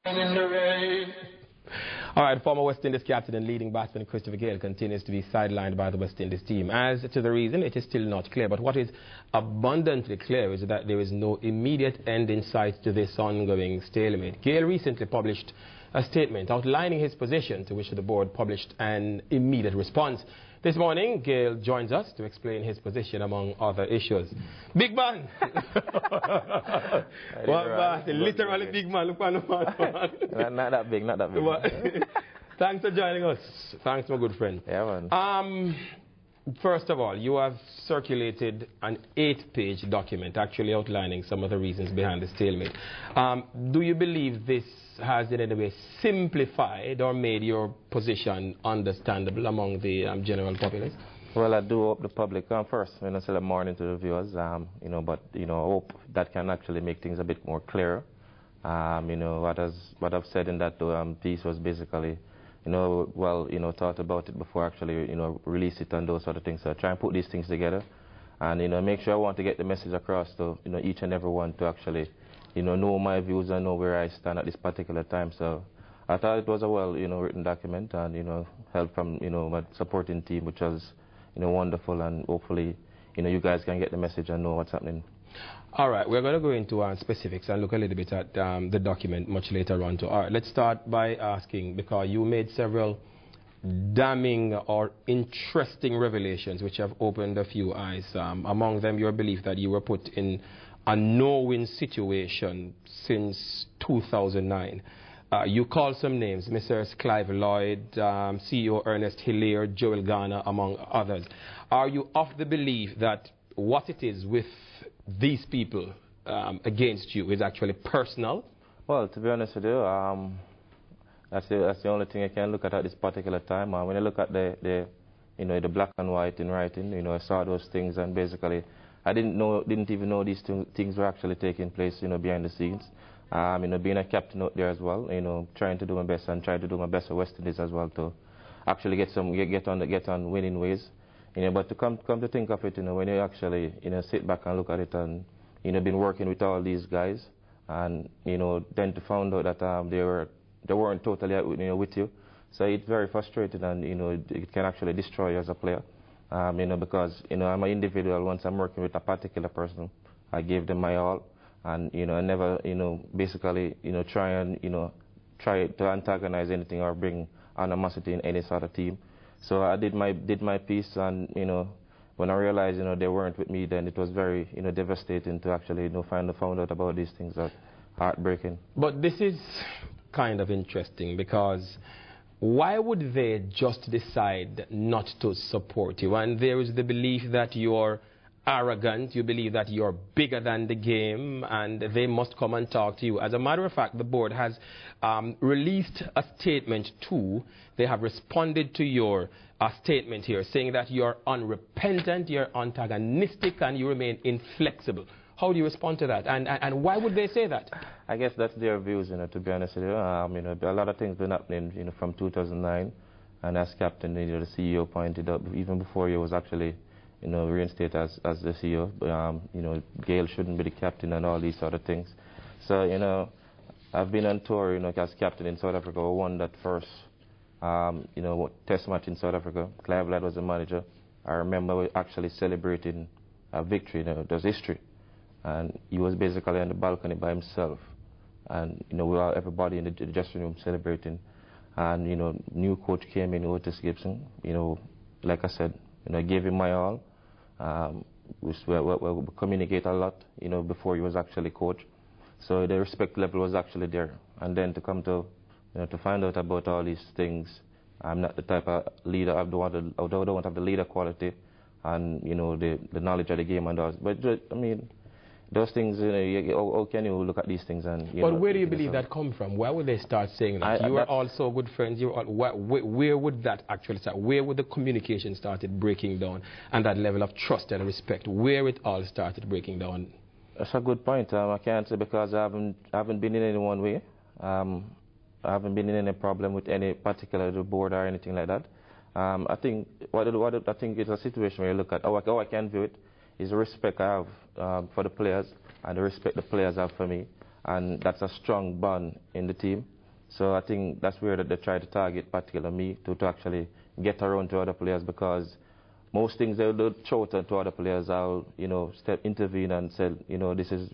In the rain. All right, former West Indies captain and leading batsman Christopher Gayle continues to be sidelined by the West Indies team. As to the reason, it is still not clear. But what is abundantly clear is that there is no immediate end in sight to this ongoing stalemate. Gayle recently published a statement outlining his position, to which the board published an immediate response. This morning, Gayle joins us to explain his position among other issues. Big man! Literally big man. Look on the man. Not that big, not that big. Thanks for joining us. Thanks, my good friend. Yeah, man. First of all, you have circulated an 8-page document actually outlining some of the reasons behind the stalemate. Do you believe this has in any way simplified or made your position understandable among the general populace? Well, I do hope the public come first. I say good morning to the viewers, but I hope that can actually make things a bit more clear. What I've said in that piece was basically, thought about it before actually, release it and those sort of things. So try and put these things together, and make sure I want to get the message across to each and every one to actually, know my views and know where I stand at this particular time. So I thought it was a written document, and help from my supporting team, which was wonderful, and hopefully you guys can get the message and know what's happening. All right, we're going to go into specifics and look a little bit at the document much later on. All right, let's start by asking, because you made several damning or interesting revelations which have opened a few eyes. Among them, your belief that you were put in a no-win situation since 2009. You call some names, Messrs. Clive Lloyd, CEO Ernest Hilaire, Joel Garner, among others. Are you of the belief that what it is with these people against you is actually personal? Well, to be honest with you, that's the only thing I can look at this particular time. When I look at the black and white in writing, I saw those things, and basically I didn't even know these things were actually taking place, behind the scenes. Being a captain out there as well, trying to do my best and try to do my best at West Indies as well to actually get on winning ways. But to come to think of it, when you actually sit back and look at it, and been working with all these guys, and then to find out that they weren't totally with you, so it's very frustrating, and it can actually destroy you as a player. Because I'm an individual. Once I'm working with a particular person, I give them my all, and I never basically try to antagonize anything or bring animosity in any sort of team. So I did my piece, and when I realized they weren't with me, then it was very devastating to actually find out about these things. That heartbreaking. But this is kind of interesting, because why would they just decide not to support you? And there is the belief that you're arrogant, you believe that you're bigger than the game, and they must come and talk to you. As a matter of fact, the board has released a statement too. They have responded to your statement here, saying that you're unrepentant, you're antagonistic, and you remain inflexible. How do you respond to that? And why would they say that? I guess that's their views, to be honest with you. A lot of things been happening, from 2009, and as captain, the CEO pointed out, even before he was actually, reinstated as the CEO, Gayle shouldn't be the captain and all these sort of things. So, I've been on tour, as captain in South Africa. We won that first, test match in South Africa. Clive Lloyd was the manager. I remember we actually celebrating a victory, there's history. And he was basically on the balcony by himself. And, we were everybody in the dressing room celebrating. And, new coach came in, Otis Gibson. Like I said, I gave him my all. We communicate a lot, before he was actually coach. So the respect level was actually there. And then to come to, to find out about all these things, I'm not the type of leader. I don't have the leader quality and, the knowledge of the game and all. But, those things, how can you look at these things and... But where do you believe that come from? Where would they start saying that? You are also good friends. Where would that actually start? Where would the communication started breaking down, and that level of trust and respect, where it all started breaking down? That's a good point. I can't say, because I haven't been in any one way. I haven't been in any problem with any particular board or anything like that. I think I think it's a situation where you look at how I can view it is the respect I have for the players, and the respect the players have for me, and that's a strong bond in the team. So I think that's where they try to target particularly me to actually get around to other players, because most things they'll throw to other players. I'll, intervene and say, this is,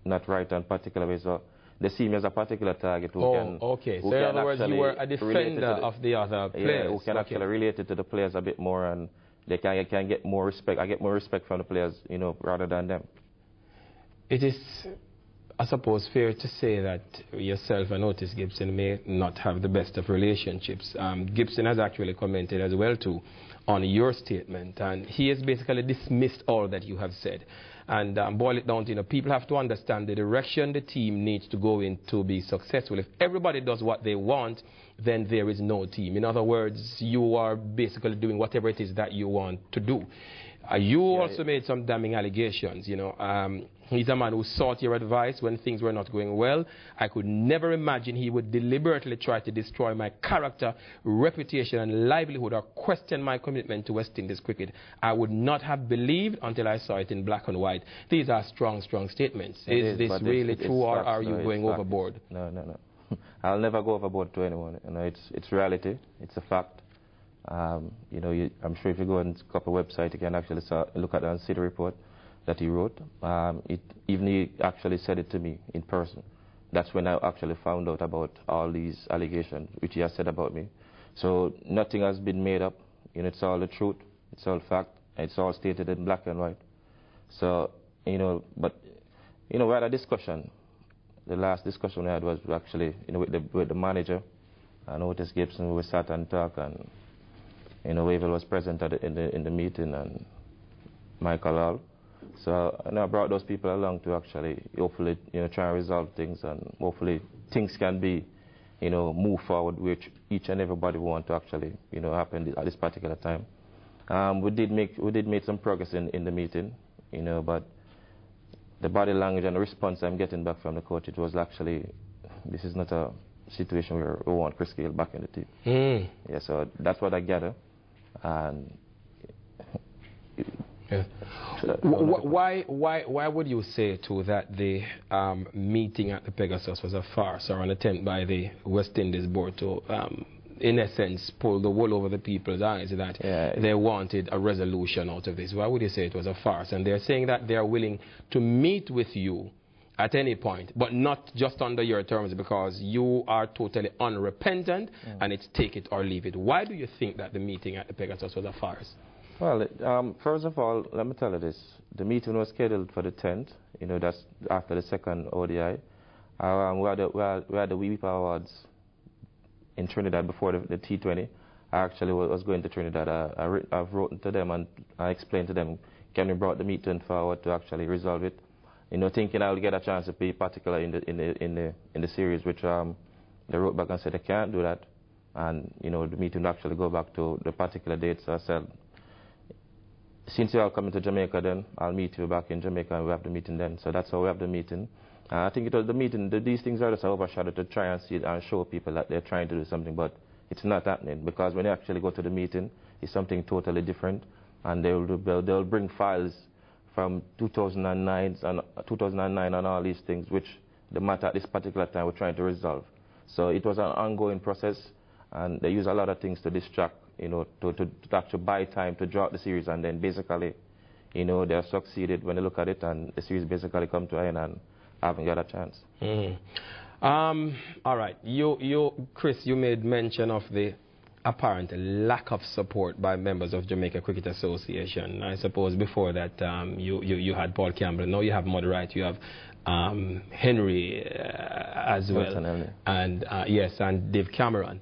not right in particular way. So they see me as a particular target who can... okay. So in other words, you were a defender of the other players. Yeah, who can actually relate it to the players a bit more, and they can get more respect. I get more respect from the players, rather than them. It is, I suppose, fair to say that yourself and Otis Gibson may not have the best of relationships. Gibson has actually commented as well too on your statement, and he has basically dismissed all that you have said. And boil it down to, people have to understand the direction the team needs to go in to be successful. If everybody does what they want, then there is no team. In other words, you are basically doing whatever it is that you want to do. You also made some damning allegations, He's a man who sought your advice when things were not going well. I could never imagine he would deliberately try to destroy my character, reputation, and livelihood, or question my commitment to West Indies cricket. I would not have believed until I saw it in black and white. These are strong, strong statements. Is this really true, or are you going overboard? No. I'll never go overboard to anyone. It's reality. It's a fact. I'm sure if you go on a couple website, you can actually look at and see the report that he wrote. Even he actually said it to me in person. That's when I actually found out about all these allegations which he has said about me. So nothing has been made up. It's all the truth. It's all fact. It's all stated in black and white. So, but we had a discussion. The last discussion we had was actually, with the manager and Otis Gibson. We sat and talked, and Wavell was present in the meeting, and Michael Hall. So I brought those people along to actually, hopefully, try and resolve things, and hopefully things can be, move forward, which each and everybody want to actually, happen at this particular time. We did make some progress in the meeting, but the body language and the response I'm getting back from the coach, it was actually, this is not a situation where we want Chris Gayle back in the team. Yeah, so that's what I gather. And yeah. Why would you say too that the meeting at the Pegasus was a farce, or an attempt by the West Indies board to, in essence, pull the wool over the people's eyes, that they wanted a resolution out of this? Why would you say it was a farce? And they're saying that they're willing to meet with you at any point, but not just under your terms, because you are totally unrepentant, and it's take it or leave it. Why do you think that the meeting at the Pegasus was a farce? Well, first of all, let me tell you this. The meeting was scheduled for the 10th, that's after the second ODI. We had the WEEP Awards in Trinidad before the T20. I actually was going to Trinidad. I've written to them and I explained to them, can we brought the meeting forward to actually resolve it? Thinking I'll get a chance to be particular in the series, which they wrote back and said they can't do that, and the meeting will actually go back to the particular dates. So I said, since you are coming to Jamaica, then I'll meet you back in Jamaica, and we have the meeting then. So that's how we have the meeting. I think it was the meeting. These things are just overshadowed to try and see it and show people that they're trying to do something, but it's not happening, because when you actually go to the meeting, it's something totally different, and they'll bring files from 2009 and all these things, which the matter at this particular time we're trying to resolve. So it was an ongoing process, and they use a lot of things to distract, to actually buy time to draw out the series, and then basically, they have succeeded when they look at it, and the series basically come to an end and haven't got a chance. All right, Chris, you made mention of the apparent lack of support by members of Jamaica Cricket Association. I suppose before that you had Paul Campbell. Now you have Mud Wright, you have Henry as well, and yes, and Dave Cameron.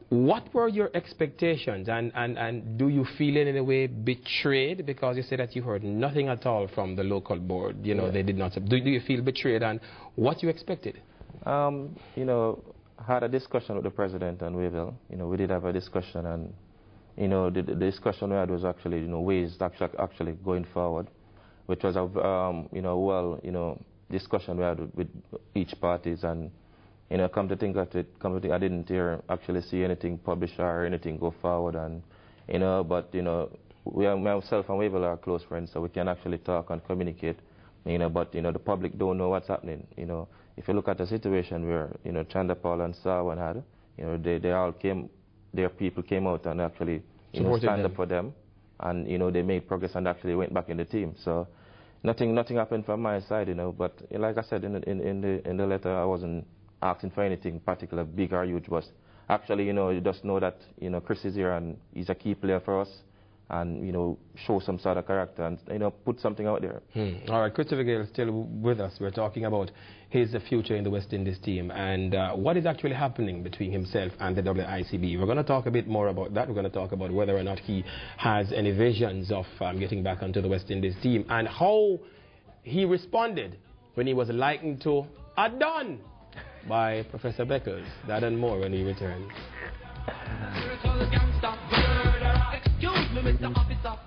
What were your expectations, and do you feel in any way betrayed, because you said that you heard nothing at all from the local board? They did not. Do you feel betrayed, and what you expected? I had a discussion with the president and Wavell. We did have a discussion, and the discussion we had was actually ways actually going forward, which was a discussion we had with each parties. And come to think of it, I didn't actually see anything published or anything go forward. And but myself and Wavell are close friends, so we can actually talk and communicate. But the public don't know what's happening. if you look at the situation where, you know, Chanda Paul and Sarwan had, you know, they all came, their people came out and actually, you know, stand up for them. And, you know, they made progress and actually went back in the team. So nothing happened from my side, you know. But like I said in the letter, I wasn't asking for anything particular, big or huge. But actually, you know, you just know that, you know, Chris is here and he's a key player for us. And, you know, show some sort of character and, you know, put something out there. All right, Christopher Gayle is still with us. We're talking about his future in the West Indies team and what is actually happening between himself and the WICB. We're going to talk a bit more about that. We're going to talk about whether or not he has any visions of getting back onto the West Indies team and how he responded when he was likened to a Don by Professor Beckers. That and more when we return. Excuse me, Mr. Officer.